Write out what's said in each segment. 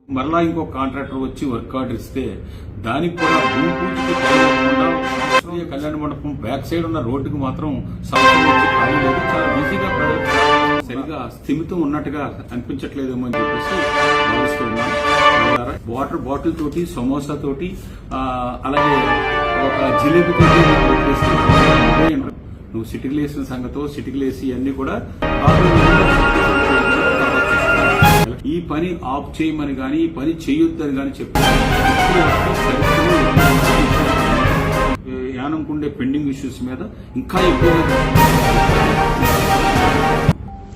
మరలా ఇంకో కాంట్రాక్టర్ వచ్చి వర్క్ ఆర్డర్ ఇస్తే దానికి కూడా భూమి పూజకి శాస్త్రీయ కళ్యాణ మండపం బ్యాక్ సైడ్ ఉన్న రోడ్డుకు మాత్రం సంవత్సరం వచ్చి ఖాళీ లేదు. చాలా ఈజీగా ప్రజలకు సరిగా స్థిమితం ఉన్నట్టుగా అనిపించట్లేదేమో అని చెప్పేసి భావిస్తూ ఉన్నాను. వాటర్ బాటిల్ తోటి, సమోసా తోటి, అలాగే ఒక జిలేబీ తోటి నువ్వు సిటీకి లేసిన సంగతో సిటీకి లేసి అన్ని కూడా ఈ పని ఆఫ్ చేయమని కానీ ఈ పని చేయొద్దని కానీ చెప్పారు. యానంకుండే పెండింగ్ ఇష్యూస్ మీద ఇంకా ఎక్కువగా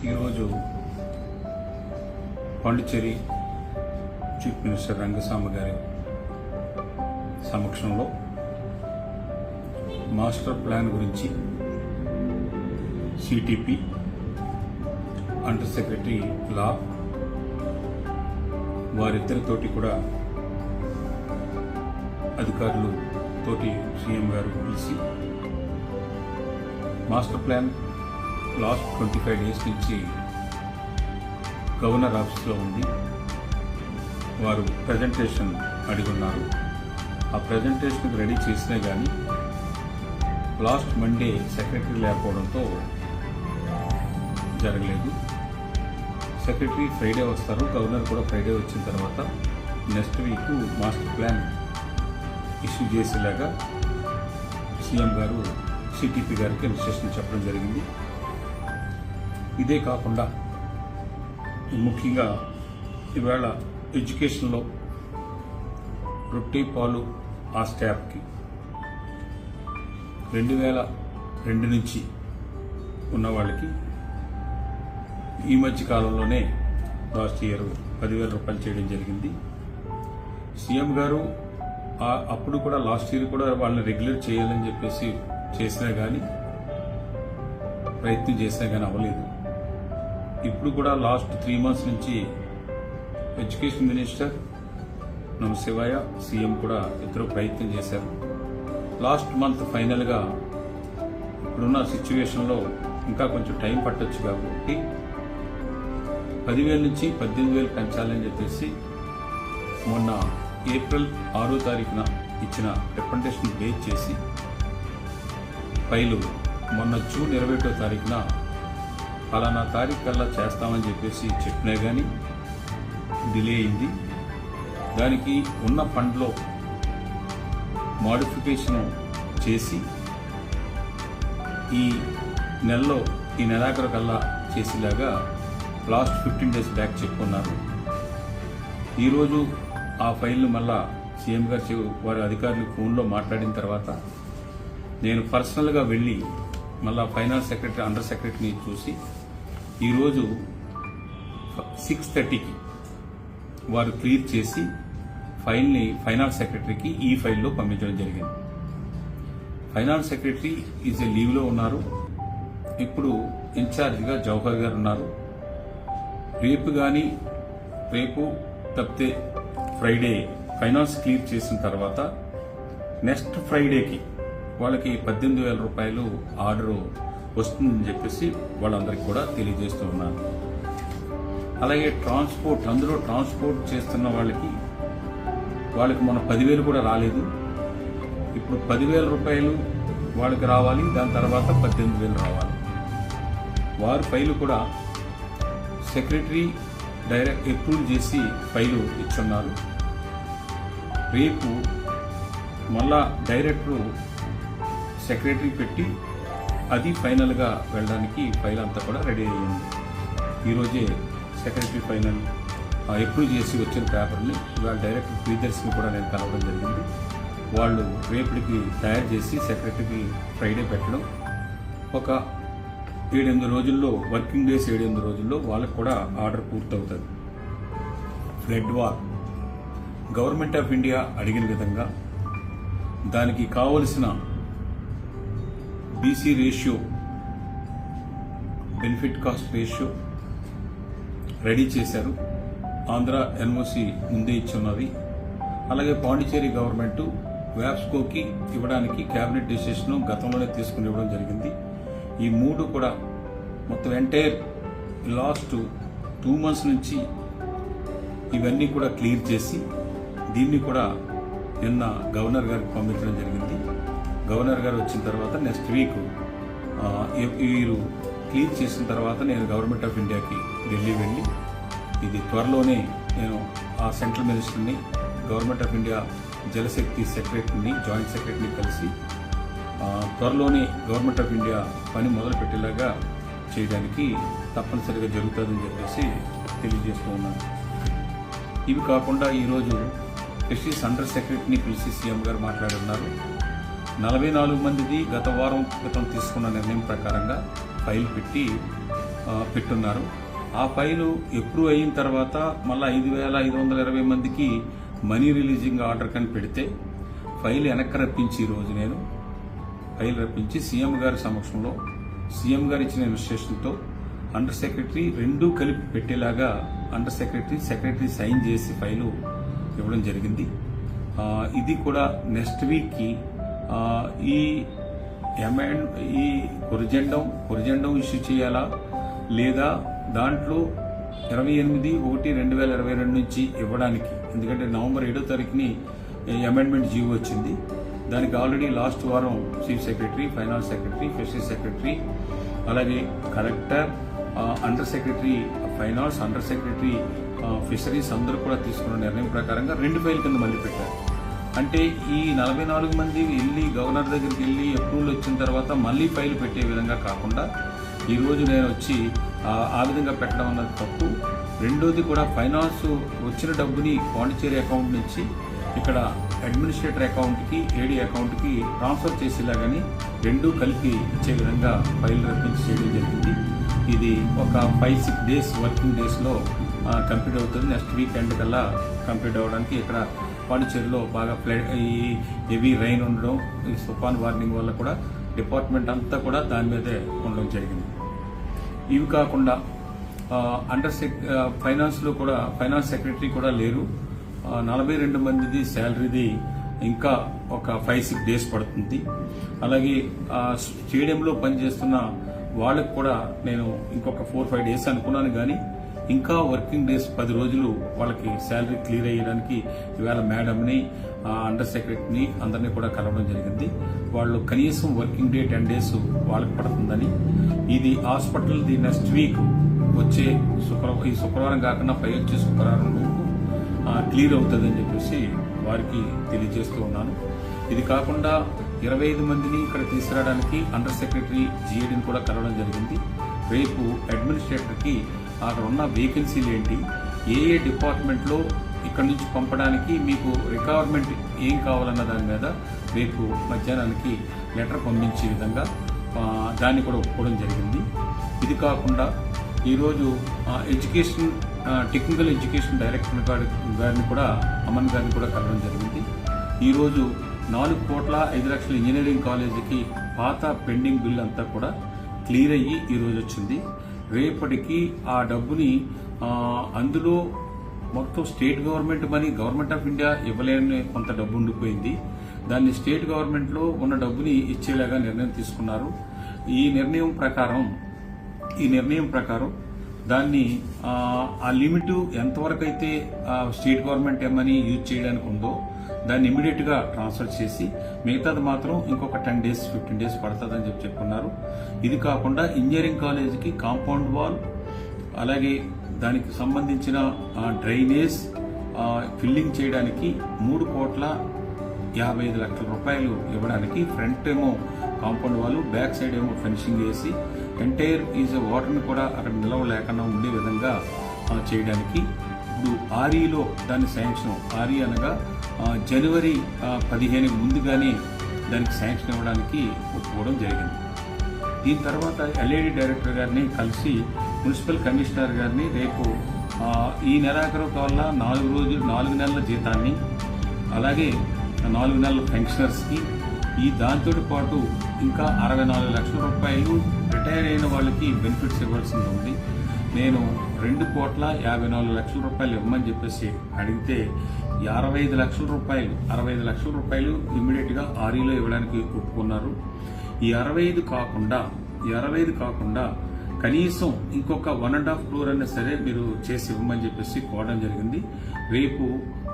ఈరోజు పాండిచ్చేరి చీఫ్ మినిస్టర్ రంగస్వామి గారి సమక్షంలో మాస్టర్ ప్లాన్ గురించి సిటిపి, అండర్ సెక్రటరీ లా వారిద్దరితోటి కూడా అధికారులు తోటి సీఎం గారు పిలిచి మాస్టర్ ప్లాన్ లాస్ట్ 25 days నుంచి గవర్నర్ ఆఫీస్లో ఉంది. వారు ప్రజెంటేషన్ అడిగున్నారు. ఆ ప్రజెంటేషన్ రెడీ చేసినా కానీ లాస్ట్ మండే సెక్రటరీ లేకపోవడంతో జరగలేదు. సెక్రటరీ ఫ్రైడే వస్తారు, గవర్నర్ కూడా ఫ్రైడే వచ్చిన తర్వాత next week master plan issue చేసేలాగా సీఎం గారు సిటిపి గారికి ఇన్స్ట్రక్షన్ చెప్పడం జరిగింది. ఇదే కాకుండా ముఖ్యంగా ఇవాళ ఎడ్యుకేషన్లో రొట్టె పాలు ఆ స్టాఫ్కి 2002 నుంచి ఉన్న వాళ్ళకి ఈ మధ్య కాలంలోనే లాస్ట్ ఇయర్ 10,000 రూపాయలు చేయడం జరిగింది. సీఎం గారు అప్పుడు కూడా లాస్ట్ ఇయర్ కూడా వాళ్ళని రెగ్యులర్ చేయాలని చెప్పేసి చేసినా కానీ ప్రయత్నం చేసినా కానీ అవ్వలేదు. ఇప్పుడు కూడా లాస్ట్ 3 months నుంచి ఎడ్యుకేషన్ మినిస్టర్ నమశివాయ, సీఎం కూడా ఇద్దరు ప్రయత్నం చేశారు. లాస్ట్ మంత్ ఫైనల్గా ఇప్పుడున్న సిచ్యువేషన్లో ఇంకా కొంచెం టైం పట్టొచ్చు కాబట్టి 10,000 నుంచి 18,000 పెంచాలని చెప్పేసి మొన్న ఏప్రిల్ 6వ తారీఖున ఇచ్చిన రిప్రజెంటేషన్ బేస్ చేసి ఫైలు మొన్న జూన్ 21వ తారీఖున ఫలానా తారీఖు కల్లా చేస్తామని చెప్పేసి చెప్పినా కానీ డిలే అయింది. దానికి ఉన్న ఫండ్లో మోడిఫికేషన్ చేసి ఈ నెలాఖరు కల్లా చేసేలాగా లాస్ట్ 15 days బ్యాక్ చెప్పుకున్నారు. ఈరోజు ఆ ఫైల్ను మళ్ళా సీఎం గారు వారి అధికారులు ఫోన్లో మాట్లాడిన తర్వాత నేను పర్సనల్గా వెళ్ళి మళ్ళా ఫైనాన్స్ సెక్రటరీ, అండర్ సెక్రటరీని చూసి ఈరోజు 6:30కి వారు క్లియర్ చేసి ఫైల్ని ఫైనాన్స్ సెక్రటరీకి ఈ ఫైల్లో పంపించడం జరిగింది. ఫైనాన్స్ సెక్రటరీ ఈజ్ ఏ లీవ్లో ఉన్నారు. ఇప్పుడు ఇన్ఛార్జిగా జవహర్ గారు ఉన్నారు. రేపు తప్పితే ఫ్రైడే ఫైనాన్స్ క్లియర్ చేసిన తర్వాత నెక్స్ట్ ఫ్రైడేకి వాళ్ళకి 18,000 రూపాయలు ఆర్డర్ వస్తుందని చెప్పేసి వాళ్ళందరికీ కూడా తెలియజేస్తూ ఉన్నారు. అలాగే అందులో ట్రాన్స్పోర్ట్ చేస్తున్న వాళ్ళకి మొన్న 10,000 కూడా రాలేదు. ఇప్పుడు 10,000 రూపాయలు వాళ్ళకి రావాలి, దాని తర్వాత 18,000 రావాలి. వారి ఫైలు కూడా సెక్రటరీ డైరెక్ట్ అప్రూవ్ చేసి ఫైలు ఇచ్చున్నారు. రేపు మళ్ళా డైరెక్టర్ సెక్రటరీ పెట్టి అది ఫైనల్గా వెళ్ళడానికి ఫైల్ అంతా కూడా రెడీ అయ్యింది. ఈరోజే సెక్రటరీ ఫైనల్ అప్రూవ్ చేసి వచ్చిన పేపర్ని ఇవాళ డైరెక్టర్ ప్రియదర్శిని కూడా నేను కలవడం జరిగింది. వాళ్ళు రేపటికి తయారు చేసి సెక్రటరీకి ఫ్రైడే పెట్టడం, ఒక 7-8 రోజుల్లో, వర్కింగ్ డేస్ 7-8 రోజుల్లో వాళ్ళకు కూడా ఆర్డర్ పూర్తవుతుంది. Flood war government of India అడిగిన విధంగా దానికి కావలసిన BC ratio, benefit cost ratio ready చేశారు. ఆంధ్ర ఎన్ఓసి ముందే ఇచ్చున్నది. అలాగే పాండిచ్చేరి గవర్నమెంట్ వ్యాప్స్కోకి ఇవ్వడానికి కేబినెట్ డెసిషన్ గతంలోనే తీసుకుని ఇవ్వడం జరిగింది. ఈ మూడు కూడా మొత్తం ఎంటైర్ లాస్ట్ 2 months నుంచి ఇవన్నీ కూడా క్లియర్ చేసి దీన్ని కూడా నిన్న గవర్నర్ గారికి పంపించడం జరిగింది. గవర్నర్ గారు వచ్చిన తర్వాత నెక్స్ట్ వీక్ వీరు క్లియర్ చేసిన తర్వాత నేను గవర్నమెంట్ ఆఫ్ ఇండియాకి ఢిల్లీ వెళ్ళి ఇది త్వరలోనే నేను ఆ సెంట్రల్ మినిస్టర్ని, గవర్నమెంట్ ఆఫ్ ఇండియా జలశక్తి సెక్రటరీని, జాయింట్ సెక్రటరీని కలిసి త్వరలోనే గవర్నమెంట్ ఆఫ్ ఇండియా పని మొదలుపెట్టేలాగా చేయడానికి తప్పనిసరిగా జరుగుతుందని చెప్పేసి తెలియజేస్తూ ఉన్నాను. ఇవి కాకుండా ఈరోజు ఫిషరీస్ అండర్ సెక్రటరీని పిలిచి సీఎం గారు మాట్లాడున్నారు. 44 మందిది గత వారం క్రితం తీసుకున్న నిర్ణయం ప్రకారంగా ఫైల్ పెట్టున్నారు. ఆ ఫైలు అప్రూవ్ అయిన తర్వాత మళ్ళీ 5,520 మందికి మనీ రిలీజింగ్ ఆర్డర్ కని పెడితే ఫైల్ వెనక్కి రప్పించి ఈరోజు నేను ఫైల్ రప్పించి సీఎం గారి సమక్షంలో సీఎం గారు ఇచ్చిన ఇన్స్ట్రక్షన్తో అండర్ సెక్రటరీ రెండూ కలిపి పెట్టేలాగా అండర్ సెక్రటరీ సైన్ చేసి ఫైలు ఇవ్వడం జరిగింది. ఇది కూడా నెక్స్ట్ వీక్కి ఈ కొరిజెండం ఇష్యూ చేయాలా లేదా దాంట్లో 28/1/2022 నుంచి ఇవ్వడానికి, ఎందుకంటే నవంబర్ 7వ తారీఖుని అమెండ్మెంట్ జీవో వచ్చింది. దానికి ఆల్రెడీ లాస్ట్ వారం chief secretary, finance secretary, fisheries secretary, అలాగే collector, under secretary finance, under secretary fisheries అందరూ కూడా తీసుకున్న నిర్ణయం ప్రకారంగా 2 ఫైల్ కింద మళ్ళీ పెట్టారు. అంటే ఈ 44 మంది వెళ్ళి గవర్నర్ దగ్గరికి వెళ్ళి అప్రూవల్ వచ్చిన తర్వాత మళ్ళీ ఫైల్ పెట్టే విధంగా కాకుండా ఈరోజు నేను వచ్చి ఆ విధంగా పెట్టడం అన్నది తప్పు. రెండోది కూడా ఫైనాన్స్ వచ్చిన డబ్బుని పాండిచేరి అకౌంట్ నుంచి ఇక్కడ అడ్మినిస్ట్రేటర్ అకౌంట్కి, ఏడీ అకౌంట్కి ట్రాన్స్ఫర్ చేసేలాగాని రెండూ కలిపి ఇచ్చే విధంగా ఫైల్ రప్పించి చేయడం జరిగింది. ఇది ఒక 5-6 డేస్ వర్కింగ్ డేస్లో కంప్లీట్ అవుతుంది. నెక్స్ట్ వీక్ ఎండ్ కల్లా కంప్లీట్ అవ్వడానికి ఇక్కడ పాండిచేరిలో బాగా ఈ హెవీ రైన్ ఉండడం, ఈ తుఫాన్ వార్నింగ్ వల్ల కూడా డిపార్ట్మెంట్ అంతా కూడా దాని మీదే ఉండడం జరిగింది. ఇవి కాకుండా ఫైనాన్స్లో కూడా ఫైనాన్స్ సెక్రటరీ కూడా లేరు. 42 మందిది శాలరీది ఇంకా ఒక 5-6 డేస్ పడుతుంది. అలాగే స్టేడియంలో పనిచేస్తున్న వాళ్ళకు కూడా నేను ఇంకొక 4-5 డేస్ అనుకున్నాను, కానీ ఇంకా వర్కింగ్ డేస్ 10 రోజులు వాళ్ళకి శాలరీ క్లియర్ అయ్యడానికి ఇవాళ మేడంని, అండర్ సెక్రటరీని అందరినీ కూడా కలవడం జరిగింది. వాళ్ళు కనీసం వర్కింగ్ డే 10 డేస్ వాళ్ళకి పడుతుందని, ఇది హాస్పిటల్ది నెక్స్ట్ వీక్ వచ్చే ఈ శుక్రవారం కాకుండా వచ్చే శుక్రవారం క్లియర్ అవుతుందని చెప్పేసి వారికి తెలియజేస్తూ ఉన్నాను. ఇది కాకుండా 25 మందిని ఇక్కడ తీసుకురావడానికి అండర్ సెక్రటరీ జిఏడిని కూడా కలవడం జరిగింది. రేపు అడ్మినిస్ట్రేటర్కి అక్కడ ఉన్న వేకెన్సీలు ఏంటి, ఏ డిపార్ట్మెంట్లో ఇక్కడ నుంచి పంపడానికి మీకు రిక్వైర్మెంట్ ఏం కావాలన్న దాని మీద రేపు మధ్యాహ్నానికి లెటర్ పంపించే విధంగా దాన్ని కూడా ఒప్పుకోవడం జరిగింది. ఇది కాకుండా ఈరోజు టెక్నికల్ ఎడ్యుకేషన్ డైరెక్టర్ గారిని కూడా, అమన్ గారిని కూడా కలవడం జరిగింది. ఈరోజు 4,05,00,000 ఇంజనీరింగ్ కాలేజీకి పాత పెండింగ్ బిల్ అంతా కూడా క్లియర్ అయ్యి ఈరోజు వచ్చింది. రేపటికి ఆ డబ్బుని అందులో మొత్తం state government money, government of India ఇవ్వలేని కొంత డబ్బు ఉండిపోయింది. దాన్ని స్టేట్ గవర్నమెంట్లో ఉన్న డబ్బుని ఇచ్చేలాగా నిర్ణయం తీసుకున్నారు. ఈ నిర్ణయం ప్రకారం దాన్ని ఆ లిమిట్ ఎంతవరకు అయితే స్టేట్ గవర్నమెంట్ మనీ యూజ్ చేయడానికి ఉందో దాన్ని ఇమీడియట్ గా ట్రాన్స్ఫర్ చేసి మిగతాది మాత్రం ఇంకొక 10 డేస్ 15 డేస్ పడుతుందని చెప్పుకున్నారు. ఇది కాకుండా ఇంజనీరింగ్ కాలేజీకి కాంపౌండ్ వాల్, అలాగే దానికి సంబంధించిన డ్రైనేజ్ ఫిల్లింగ్ చేయడానికి 3,55,00,000 రూపాయలు ఇవ్వడానికి, ఫ్రంట్ ఏమో కాంపౌండ్ వాల్, బ్యాక్ సైడ్ ఏమో ఫెన్సింగ్ వేసి ఎంటైర్ వాటర్ని కూడా అక్కడ నిలవ లేకుండా ఉండే విధంగా చేయడానికి ఇప్పుడు ఆర్ఈలో దాని శాంక్షన్, ఆర్ఈ అనగా జనవరి 15 ముందుగానే దానికి శాంక్షన్ ఇవ్వడానికి ఒప్పుకోవడం జరిగింది. దీని తర్వాత ఎల్ఏడి డైరెక్టర్ గారిని కలిసి మున్సిపల్ కమిషనర్ గారిని రేపు ఈ నెలాఖరు వల్ల 4 నెలల జీతాన్ని, అలాగే 4 నెలల పెన్షనర్స్కి, దాంతో పాటు ఇంకా 64 లక్షల రూపాయలు రిటైర్ అయిన వాళ్ళకి బెనిఫిట్స్ ఇవ్వాల్సింది ఉంది. నేను 2,54 లక్షల రూపాయలు ఇవ్వమని చెప్పేసి అడిగితే 65 లక్షల రూపాయలు ఇమ్మీడియట్ గా ఆర్ఈలో ఇవ్వడానికి ఒప్పుకున్నారు. ఈ 65 కాకుండా కనీసం ఇంకొక 1.5 crore అయినా సరే మీరు చేసి ఇవ్వమని చెప్పేసి కోరడం జరిగింది. రేపు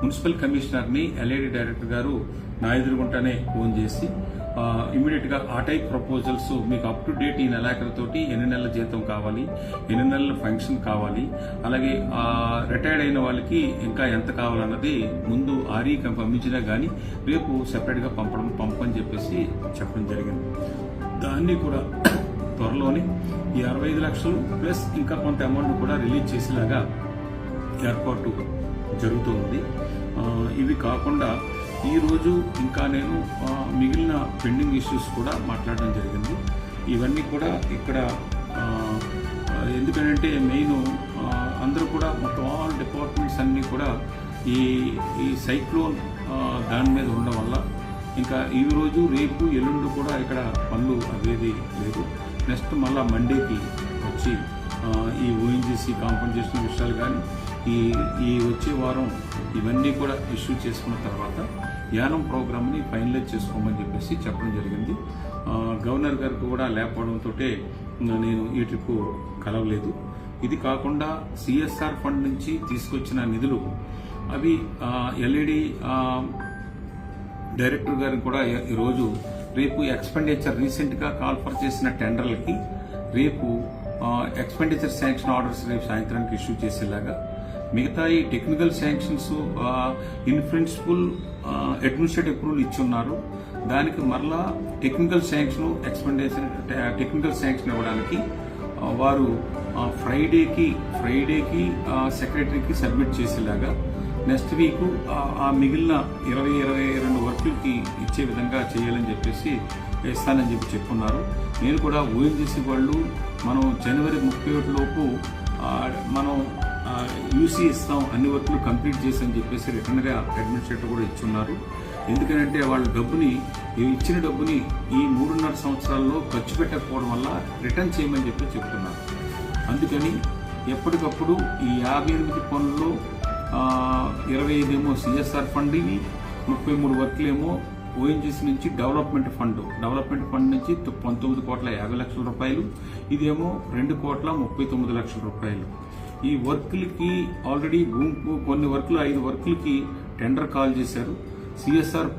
మున్సిపల్ కమిషనర్ని ఎల్ఐడి డైరెక్టర్ గారు నా ఎదురుగుంటానే ఫోన్ చేసి ఇమీడియట్ గా ఆ టైప్ ప్రపోజల్స్ మీకు అప్ టు డేట్ ఈ నెలాఖరుతోటి ఎన్ని నెలల జీతం కావాలి, ఎన్ని నెలల ఫంక్షన్ కావాలి, అలాగే రిటైర్డ్ అయిన వాళ్ళకి ఇంకా ఎంత కావాలన్నది ముందు ఆర్ఈ పంపించినా గానీ రేపు సెపరేట్ గా పంపని చెప్పేసి చెప్పడం జరిగింది. దాన్ని కూడా త్వరలోనే ఈ 65 లక్షలు ప్లస్ ఇంకా కొంత అమౌంట్ కూడా రిలీజ్ చేసేలాగా ఏర్పాటు జరుగుతుంది. ఇవి కాకుండా ఈ రోజు ఇంకా నేను మిగిలిన పెండింగ్ ఇష్యూస్ కూడా మాట్లాడడం జరిగింది. ఇవన్నీ కూడా ఇక్కడ ఎందుకంటే మెయిన్ అందరూ కూడా మొత్తం ఆల్ డిపార్ట్మెంట్స్ అన్నీ కూడా ఈ సైక్లోన్ దాని మీద ఉండడం వల్ల ఇంకా ఈ రోజు రేపు ఎల్లుండి కూడా ఇక్కడ పనులు అవేది లేదు. నెక్స్ట్ మళ్ళా మండేకి వచ్చి ఈ ఓఎన్జీసీ కాంపన్సేషన్ విషయాలు కానీ ఈ వచ్చే వారం ఇవన్నీ కూడా ఇష్యూ చేసుకున్న తర్వాత యానం ప్రోగ్రామ్ని ఫైనలైజ్ చేసుకోమని చెప్పేసి చెప్పడం జరిగింది. గవర్నర్ గారికి కూడా లేకపోవడంతో నేను ఈ ట్రిప్ కలవలేదు. ఇది కాకుండా సిఎస్ఆర్ ఫండ్ నుంచి తీసుకొచ్చిన నిధులు అవి ఎల్ఈడి డైరెక్టర్ గారిని కూడా ఈరోజు రేపు ఎక్స్పెండిచర్ రీసెంట్గా కాల్ఫర్ చేసిన టెండర్లకి రేపు ఎక్స్పెండిచర్ శాంక్షన్ ఆర్డర్స్ రేపు సాయంత్రానికి ఇష్యూ చేసేలాగా, మిగతా ఈ technical sanctions in principle administrative approval ఇచ్చున్నారు. దానికి మరలా technical sanction expenditure technical sanction ఇవ్వడానికి వారు ఫ్రైడేకి సెక్రటరీకి సబ్మిట్ చేసేలాగా నెక్స్ట్ వీక్ ఆ మిగిలిన 22 వర్కులకి ఇచ్చే విధంగా చేయాలని చెప్పేసి ఇస్తానని చెప్పి చెప్పున్నారు. నేను కూడా ఓఎన్జీసీ వాళ్ళు మనం జనవరి 31 లోపు మనం యూసీ ఇస్తాం, అన్ని వర్కులు కంప్లీట్ చేసని చెప్పేసి రిటర్న్గా అడ్మినిస్ట్రేటర్ కూడా ఇచ్చున్నారు. ఎందుకంటే వాళ్ళు ఇచ్చిన డబ్బుని ఈ 3.5 సంవత్సరాల్లో ఖర్చు పెట్టకపోవడం వల్ల రిటర్న్ చేయమని చెప్పి చెప్తున్నారు. అందుకని ఎప్పటికప్పుడు ఈ 58 పనుల్లో 25 ఏమో సిఎస్ఆర్ ఫండ్, 33 వర్కులేమో ఓఎన్జీసీ నుంచి డెవలప్మెంట్ ఫండ్ నుంచి 19,50,00,000 రూపాయలు, ఇదేమో 2,39,00,000 రూపాయలు. ఈ వర్కులకి ఆల్రెడీ కొన్ని వర్కులు 5 వర్కులకి టెండర్ కాల్ చేశారు. సిఎస్ఆర్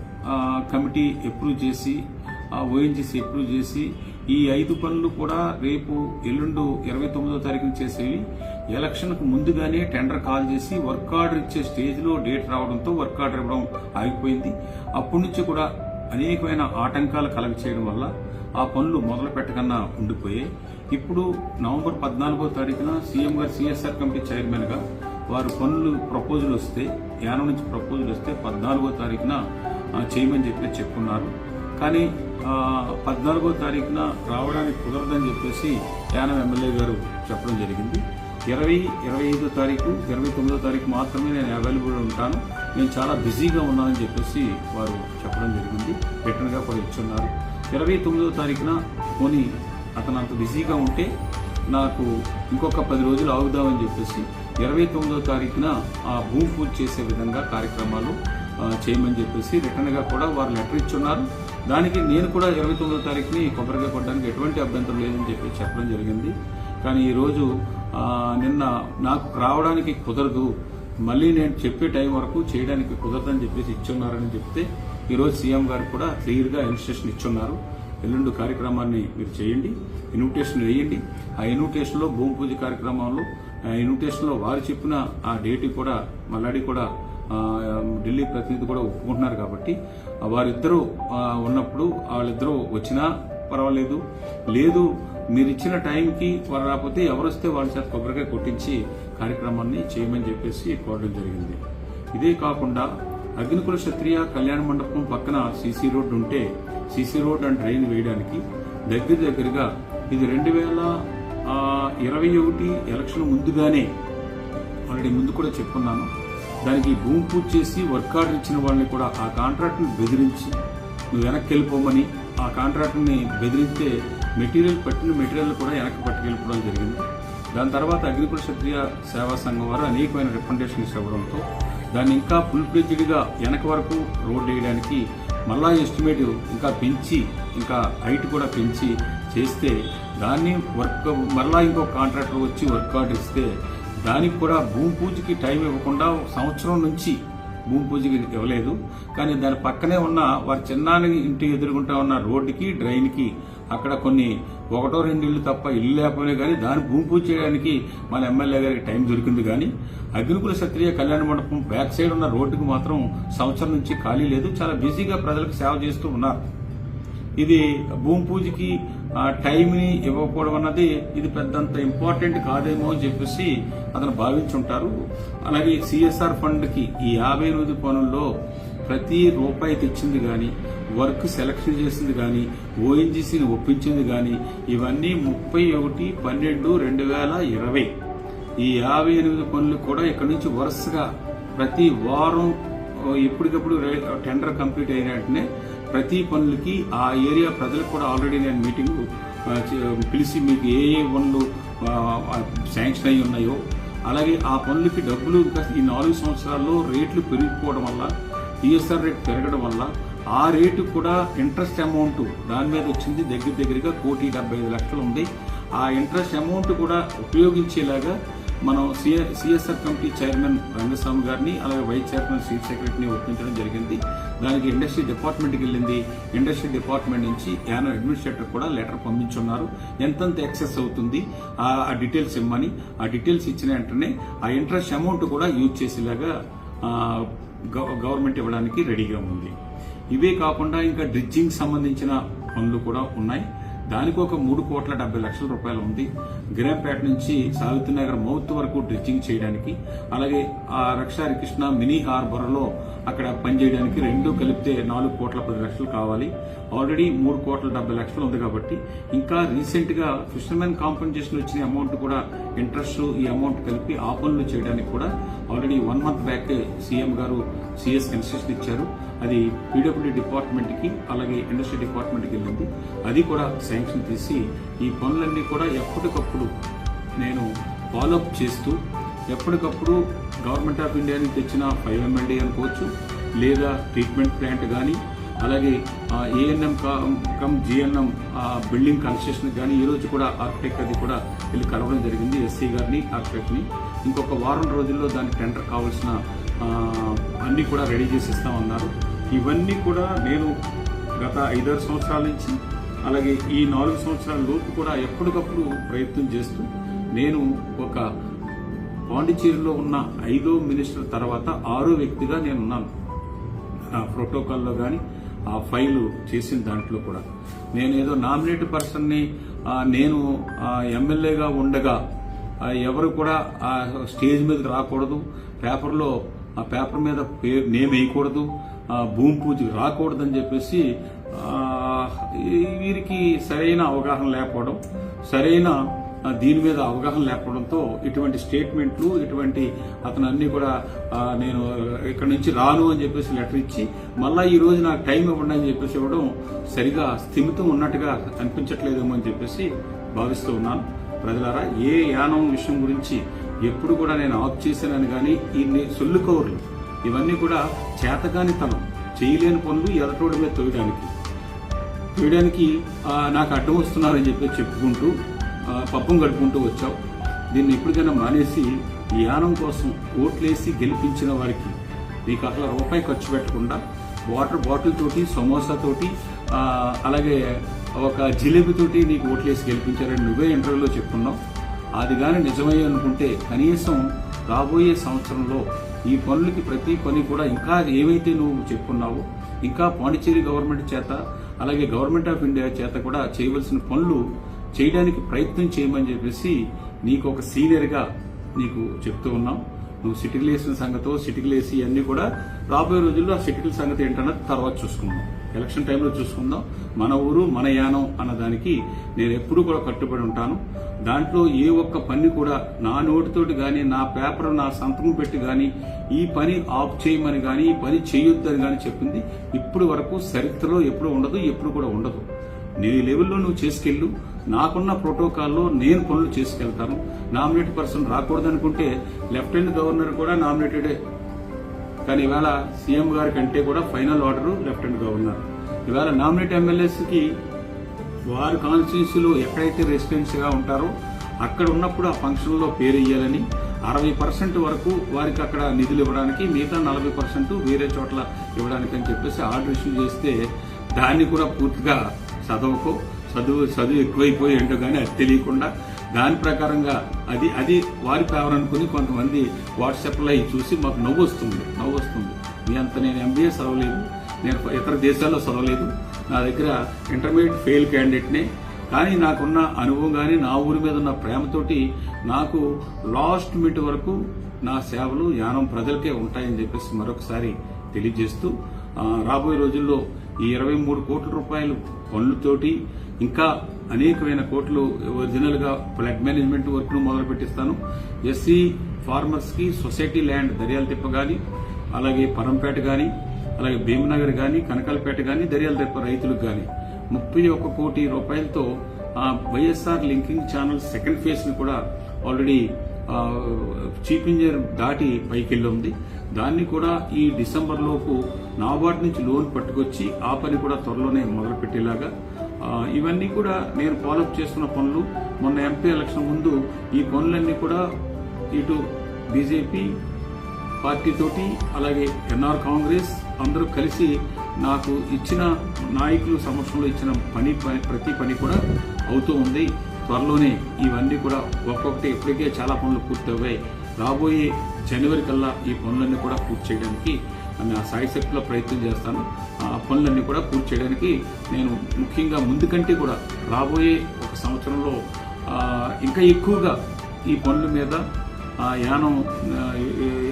కమిటీ అప్రూవ్ చేసి ఓఎన్జీసీ అప్రూవ్ చేసి ఈ 5 పనులు కూడా రేపు ఎల్లుండు 29వ తారీఖున చేసేవి. ఎలక్షన్కు ముందుగానే టెండర్ కాల్ చేసి వర్క్ ఆర్డర్ ఇచ్చే స్టేజ్లో డేట్ రావడంతో వర్క్ ఆర్డర్ ఇవ్వడం ఆగిపోయింది. అప్పటి నుంచి కూడా అనేకమైన ఆటంకాలు కలగచేయడం వల్ల ఆ పనులు మొదలు పెట్టకన్నా ఉండిపోయాయి. ఇప్పుడు నవంబర్ 14వ తారీఖున సీఎం గారు సిఎస్ఆర్ కమిటీ చైర్మన్ గా వారు పనులు ప్రపోజల్ వస్తే యానం నుంచి ప్రపోజల్ వస్తే 14వ తారీఖున చేయమని చెప్పి చెప్పుకున్నారు. కానీ 14వ తారీఖున రావడానికి కుదరదని చెప్పేసి యానం ఎమ్మెల్యే గారు చెప్పడం జరిగింది. 20, 25వ తారీఖు 29వ తారీఖు మాత్రమే నేను అవైలబుల్ ఉంటాను, నేను చాలా బిజీగా ఉన్నానని చెప్పేసి వారు చెప్పడం జరిగింది. రిటర్న్గా కూడా ఇచ్చున్నారు. 29వ తారీఖున పోనీ అతను అంత బిజీగా ఉంటే నాకు ఇంకొక 10 రోజులు ఆగుదామని చెప్పేసి 29వ తారీఖున ఆ భూమి పూజ చేసే విధంగా కార్యక్రమాలు చేయమని చెప్పేసి రిటర్న్గా కూడా వారు లెటర్ ఇచ్చున్నారు. దానికి నేను కూడా 29వ తారీఖుని కొబ్బరికాయ కొట్టడానికి ఎటువంటి అభ్యంతరం లేదని చెప్పి చెప్పడం జరిగింది. కానీ ఈరోజు నిన్న నాకు రావడానికి కుదరదు, మళ్ళీ నేను చెప్పే టైం వరకు చేయడానికి కుదరదని చెప్పేసి ఇచ్చున్నారని చెప్తే ఈరోజు సీఎం గారు కూడా క్లియర్గా ఇన్స్ట్రక్షన్ ఇచ్చున్నారు. ఎల్లుండి కార్యక్రమాన్ని మీరు చేయండి, ఇన్విటేషన్ వేయండి. ఆ ఇన్విటేషన్లో భూమి పూజ కార్యక్రమంలో ఇన్విటేషన్లో వారు చెప్పిన ఆ డేట్ కూడా మల్లాడి కూడా ఢిల్లీ ప్రతినిధి కూడా ఒప్పుకుంటున్నారు. కాబట్టి వారిద్దరూ ఉన్నప్పుడు వాళ్ళిద్దరూ వచ్చినా పర్వాలేదు, లేదు మీరు ఇచ్చిన టైంకి వారు రాకపోతే ఎవరు వస్తే వాళ్ళ చేత కొబ్బరికాయ కొట్టించి కార్యక్రమాన్ని చేయమని చెప్పేసి కోరడం జరిగింది. ఇదే కాకుండా అగ్నికుల క్షత్రియ కళ్యాణ మండపం పక్కన సీసీ రోడ్డు ఉంటే సీసీ రోడ్ అండ్ డ్రైన్ వేయడానికి దగ్గరగా ఇది 2021 ఎలక్షన్ ముందుగానే ఆల్రెడీ ముందు కూడా చెప్పుకున్నాను. దానికి భూమి పూజ చేసి వర్క్ ఆర్డర్ ఇచ్చిన వాళ్ళని కూడా ఆ కాంట్రాక్ట్ని బెదిరించి నువ్వు వెనక్కి వెళ్ళిపోమని ఆ కాంట్రాక్ట్ని బెదిరిస్తే పట్టిన మెటీరియల్ కూడా వెనక్కి పట్టుకెళ్ళిపోవడం జరిగింది. దాని తర్వాత అగ్నికుల క్షత్రియ సేవా సంఘం వారు అనేకమైన రికమెండేషన్స్ ఇవ్వడంతో దాన్ని ఇంకా ఫుల్ ఫ్లెడ్జ్డ్గా వెనక వరకు రోడ్ వేయడానికి మళ్ళా ఎస్టిమేట్ ఇంకా పెంచి ఇంకా హైట్ కూడా పెంచి చేస్తే దాన్ని మరలా ఇంకో కాంట్రాక్టర్ వచ్చి వర్క్ ఆర్డర్ ఇస్తే దానికి కూడా భూమి పూజకి టైం ఇవ్వకుండా సంవత్సరం నుంచి భూమి పూజకి ఇవ్వలేదు. కానీ దాని పక్కనే ఉన్న వారి చిన్నాని ఇంటి ఎదుర్కొంటా ఉన్న రోడ్డుకి డ్రైన్కి అక్కడ కొన్ని 1-2 ఇళ్ళు తప్ప ఇల్లు లేకపోయినా కానీ దాని భూమి పూజ చేయడానికి మన ఎమ్మెల్యే గారికి టైం దొరికింది. కానీ అగ్నికుల క్షత్రియ కళ్యాణ మండపం బ్యాక్ సైడ్ ఉన్న రోడ్డుకి మాత్రం సంవత్సరం నుంచి ఖాళీ లేదు. చాలా బిజీగా ప్రజలకు సేవ చేస్తూ ఉన్నారు. ఇది భూమి పూజకి టైంని ఇవ్వకపోవడం అన్నది ఇది పెద్దంత ఇంపార్టెంట్ కాదేమో అని చెప్పేసి అతను భావించుంటారు. అలాగే సిఎస్ఆర్ ఫండ్కి ఈ 58 పనుల్లో ప్రతి రూపాయి తెచ్చింది కానీ, వర్క్ సెలక్షన్ చేసింది కానీ, ఓఎన్జీసీని ఒప్పించింది కానీ ఇవన్నీ 31/12/2020. ఈ 58 పనులు కూడా ఇక్కడ నుంచి వరుసగా ప్రతి వారం ఎప్పటికప్పుడు టెండర్ కంప్లీట్ అయిన వెంటనే ప్రతి పనులకి ఆ ఏరియా ప్రజలకు కూడా ఆల్రెడీ నేను మీటింగ్ పిలిచి మీకు ఏ పనులు శాంక్షన్ అయి ఉన్నాయో, అలాగే ఆ పనులకి డబ్బులు ఈ 4 సంవత్సరాల్లో రేట్లు పెరిగిపోవడం వల్ల, టీఎస్ఆర్ రేట్ పెరగడం వల్ల ఆ రేటు కూడా ఇంట్రెస్ట్ అమౌంట్ దాని మీద వచ్చింది దగ్గరగా 1,75,00,000 ఉంది. ఆ ఇంట్రెస్ట్ అమౌంట్ కూడా ఉపయోగించేలాగా మనం సిఎస్ఆర్ కమిటీ చైర్మన్ రంగస్వామి గారిని, అలాగే వైస్ చైర్మన్ చీఫ్ సెక్రటరీని ఒప్పించడం జరిగింది. దానికి ఇండస్ట్రీ డిపార్ట్మెంట్కి వెళ్ళింది. ఇండస్ట్రీ డిపార్ట్మెంట్ నుంచి యానో అడ్మినిస్ట్రేటర్ కూడా లెటర్ పంపించున్నారు. ఎంతంత ఎక్సెస్ అవుతుంది ఆ డీటెయిల్స్ ఇమ్మని. ఆ డీటెయిల్స్ ఇచ్చిన వెంటనే ఆ ఇంట్రెస్ట్ అమౌంట్ కూడా యూజ్ చేసేలాగా గవర్నమెంట్ ఇవ్వడానికి రెడీగా ఉంది. ఇవే కాకుండా ఇంకా డ్రిడ్జింగ్ సంబంధించిన పనులు కూడా ఉన్నాయి. దానికి ఒక 3,70,00,000 రూపాయలు ఉంది. గిరంపేట నుంచి సావిత్రినగర్ మౌత్ వరకు డ్రిడ్జింగ్ చేయడానికి, అలాగే ఆ రక్షారి కృష్ణ మినీ హార్బర్లో అక్కడ పనిచేయడానికి 2 కలిపితే 4,10,00,000 కావాలి. ఆల్రెడీ 3,70,00,000 ఉంది కాబట్టి ఇంకా రీసెంట్ గా ఫిషర్మెన్ కాంపెన్సేషన్ వచ్చిన అమౌంట్ కూడా ఇంట్రెస్ట్ ఈ అమౌంట్ కలిపి ఆ పనులు చేయడానికి కూడా ఆల్రెడీ 1 మంత్ బ్యాక్ సీఎం గారు సిఎస్ కన్సెషన్ ఇచ్చారు. అది పీడబ్ల్యూడీ డిపార్ట్మెంట్ కి అలాగే ఇండస్ట్రీ డిపార్ట్మెంట్ కి వెళ్ళింది. అది కూడా శాంక్షన్ తీసి ఈ పనులన్నీ కూడా ఎప్పటికప్పుడు నేను ఫాలోఅప్ చేస్తూ ఎప్పటికప్పుడు గవర్నమెంట్ ఆఫ్ ఇండియాని తెచ్చిన 5MLD అనుకోవచ్చు, లేదా ట్రీట్మెంట్ ప్లాంట్ కానీ, అలాగే ANM come GNM building construction కానీ ఈరోజు కూడా ఆర్కిటెక్ట్ అది కూడా వెళ్ళి కలవడం జరిగింది, ఎస్సీ గారిని ఆర్కిటెక్ట్ని. ఇంకొక వారం రోజుల్లో దానికి టెండర్ కావాల్సిన అన్నీ కూడా రెడీ చేసి ఇస్తామన్నారు. ఇవన్నీ కూడా నేను గత 5-6 సంవత్సరాల నుంచి, అలాగే ఈ 4 సంవత్సరాల లోపు కూడా ఎప్పటికప్పుడు ప్రయత్నం చేస్తూ నేను ఒక పాండిచేరిలో ఉన్న 5వ మినిస్టర్ తర్వాత 6వ వ్యక్తిగా నేనున్నాను. నా ప్రోటోకాల్లో కానీ ఆ ఫైలు చేసిన దాంట్లో కూడా నేను ఏదో నామినేట్ పర్సన్ని నేను ఎమ్మెల్యేగా ఉండగా ఎవరు కూడా ఆ స్టేజ్ మీదకి రాకూడదు, పేపర్లో ఆ పేపర్ మీద నేమ్ వేయకూడదు, భూమి పూజకి రాకూడదని చెప్పేసి వీరికి సరైన అవగాహన లేకపోవడం, సరైన దీని మీద అవగాహన లేకపోవడంతో ఇటువంటి స్టేట్మెంట్లు, ఇటువంటి అతను అన్ని కూడా నేను ఇక్కడ నుంచి రాను అని చెప్పేసి లెటర్ ఇచ్చి మళ్ళా ఈ రోజు నాకు టైం ఇవ్వండి అని చెప్పేసి ఇవ్వడం సరిగా స్థిమితం ఉన్నట్టుగా అనిపించట్లేదేమో అని చెప్పేసి భావిస్తూ ఉన్నాను. ప్రజలారా, ఏ యానం విషయం గురించి ఎప్పుడు కూడా నేను ఆఫ్ చేశానని కానీ ఈ సొల్లు కవర్లు ఇవన్నీ కూడా చేతగాని తనం, చేయలేని పనులు ఎదటోడి మీద తోయడానికి నాకు అడ్డం వస్తున్నారని చెప్పి చెప్పుకుంటూ పబ్బం గడుపుకుంటూ వచ్చావు. దీన్ని ఎప్పటికైనా మానేసి ఈ యానం కోసం ఓట్లేసి గెలిపించిన వారికి నీకు అసలు రూపాయి ఖర్చు పెట్టకుండా వాటర్ బాటిల్ తోటి, సమోసా తోటి, అలాగే ఒక జిలేబీ తోటి నీకు ఓట్లేసి గెలిపించారని నువ్వే ఇంటర్వ్యూలో చెప్పుకున్నావు. అది కానీ నిజమయ్యే అనుకుంటే కనీసం రాబోయే సంవత్సరంలో ఈ పనులకి ప్రతి పని కూడా ఇంకా ఏవైతే నువ్వు చెప్పుకున్నావో ఇంకా పాండిచేరి గవర్నమెంట్ చేత, అలాగే గవర్నమెంట్ ఆఫ్ ఇండియా చేత కూడా చేయవలసిన పనులు చేయడానికి ప్రయత్నం చేయమని చెప్పేసి నీకు ఒక సీనియర్గా నీకు చెప్తూ ఉన్నాం. నువ్వు సిటికల్ వేసిన సంగతో, సిటికల్ వేసి అన్ని కూడా రాబోయే రోజుల్లో ఆ సిటికల్ సంగతి ఏంటన్నది తర్వాత చూసుకుందాం, ఎలక్షన్ టైంలో చూసుకుందాం. మన ఊరు మన యానం అన్నదానికి నేను ఎప్పుడు కూడా కట్టుబడి ఉంటాను. దాంట్లో ఏ ఒక్క పని కూడా నా నోటితోటి కానీ, నా పేపర్ నా సంతకం పెట్టి కానీ ఈ పని ఆఫ్ చేయమని కానీ, ఈ పని చేయొద్దని కానీ చెప్పింది ఇప్పుడు వరకు చరిత్రలో ఎప్పుడు ఉండదు, ఎప్పుడు కూడా ఉండదు. నీ లెవెల్లో నువ్వు చేసుకెళ్ళు. నాకున్న ప్రోటోకాల్లో నేను పనులు చేసుకెళ్తాను. నామినేట్ పర్సన్ రాకూడదనుకుంటే లెఫ్టినెంట్ గవర్నర్ కూడా నామినేటెడే. కానీ ఇవాళ సీఎం గారి కంటే కూడా ఫైనల్ ఆర్డర్ లెఫ్టినెంట్ గవర్నర్. ఇవాళ నామినేట్ ఎమ్మెల్యేస్కి వారి కాన్స్టిట్యూన్సీలో ఎక్కడైతే రెసిడెన్స్గా ఉంటారో అక్కడ ఉన్నప్పుడు ఆ ఫంక్షన్లో పేరు ఇయ్యాలని, 60% వరకు వారికి అక్కడ నిధులు ఇవ్వడానికి, మిగతా 40% వేరే చోట్ల ఇవ్వడానికి అని చెప్పేసి ఆర్డర్ ఇష్యూ చేస్తే దాన్ని కూడా పూర్తిగా చదువు ఎక్కువైపోయి ఏంటో కానీ అది తెలియకుండా దాని ప్రకారంగా అది వారి ఫేవర్ అనుకుని కొంతమంది వాట్సాప్లో అవి చూసి మాకు నవ్వు వస్తుంది. మీ అంత నేను MBA చదవలేదు, నేను ఇతర దేశాల్లో చదవలేదు, నా దగ్గర ఇంటర్మీడియట్ ఫెయిల్ క్యాండిడేట్నే. కానీ నాకున్న అనుభవం కానీ నా ఊరి మీద ఉన్న ప్రేమతోటి నాకు లాస్ట్ మినిట్ వరకు నా సేవలు యానం ప్రజలకే ఉంటాయని చెప్పేసి మరొకసారి తెలియజేస్తూ రాబోయే రోజుల్లో ఈ 23 కోట్ల రూపాయలు పనులతోటి ఇంకా అనేకమైన కోట్లు ఒరిజినల్ గా ఫ్లడ్ మేనేజ్మెంట్ వర్క్ ను మొదలు పెట్టిస్తాను. ఎస్సీ ఫార్మర్స్ కి సొసైటీ ల్యాండ్ దర్యాల తిప్ప గాని, అలాగే పరంపేట గాని, అలాగే భీమనగర్ గాని, కనకాలపేట గాని, దర్యాల తిప్ప రైతులకు గాని 31 కోటి రూపాయలతో YSR linking channel second phase ని కూడా ఆల్రెడీ చీఫ్ ఇంజనీర్ దాటి పైకెళ్ళి ఉంది. దాన్ని కూడా ఈ డిసెంబర్ లోపు నాబార్డ్ నుంచి లోన్ పట్టుకొచ్చి ఆ పని కూడా త్వరలోనే మొదలు పెట్టేలాగా ఇవన్నీ కూడా నేను ఫాలోఅప్ చేస్తున్న పనులు. మొన్న MP ఎలక్షన్ ముందు ఈ పనులన్నీ కూడా ఇటు బీజేపీ పార్టీతోటి అలాగే NR కాంగ్రెస్ అందరూ కలిసి నాకు ఇచ్చిన నాయకులు సమక్షంలో ఇచ్చిన ప్రతి పని కూడా అవుతూ ఉంది. త్వరలోనే ఇవన్నీ కూడా ఒక్కొక్కటి ఇప్పటికే చాలా పనులు పూర్తి అవ్వాయి. రాబోయే జనవరి కల్లా ఈ పనులన్నీ కూడా పూర్తి చేయడానికి నా సాయశక్తిలో ప్రయత్నం చేస్తాను. ఆ పనులన్నీ కూడా పూర్తి చేయడానికి నేను ముఖ్యంగా ముందు కంటే కూడా రాబోయే ఒక సంవత్సరంలో ఇంకా ఎక్కువగా ఈ పనుల మీద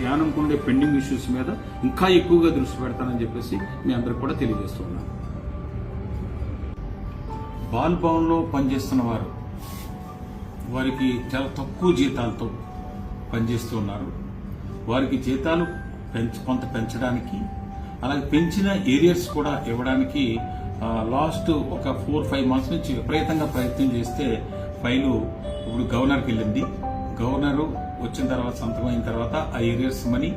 యానంకు ఉండే పెండింగ్ ఇష్యూస్ మీద ఇంకా ఎక్కువగా దృష్టి పెడతానని చెప్పేసి మీ అందరికి కూడా తెలియజేస్తున్నాను. బాల్ భవన్లో పనిచేస్తున్న వారికి చాలా తక్కువ జీతాలతో పనిచేస్తూ ఉన్నారు. వారికి జీతాలు కొంత పెంచడానికి, అలాగే పెంచిన ఏరియర్స్ కూడా ఇవ్వడానికి లాస్ట్ ఒక 4-5 మంత్స్ నుంచి విపరీతంగా ప్రయత్నం చేస్తే ఫైలు ఇప్పుడు గవర్నర్కి వెళ్ళింది. గవర్నరు వచ్చిన తర్వాత సంతకం అయిన తర్వాత ఆ ఏరియర్స్ మనీ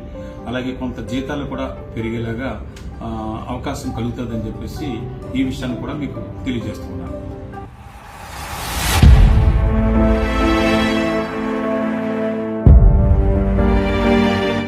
అలాగే కొంత జీతాలు కూడా పెరిగేలాగా అవకాశం కలుగుతుందని చెప్పేసి ఈ విషయాన్ని కూడా మీకు తెలియజేస్తున్నాను.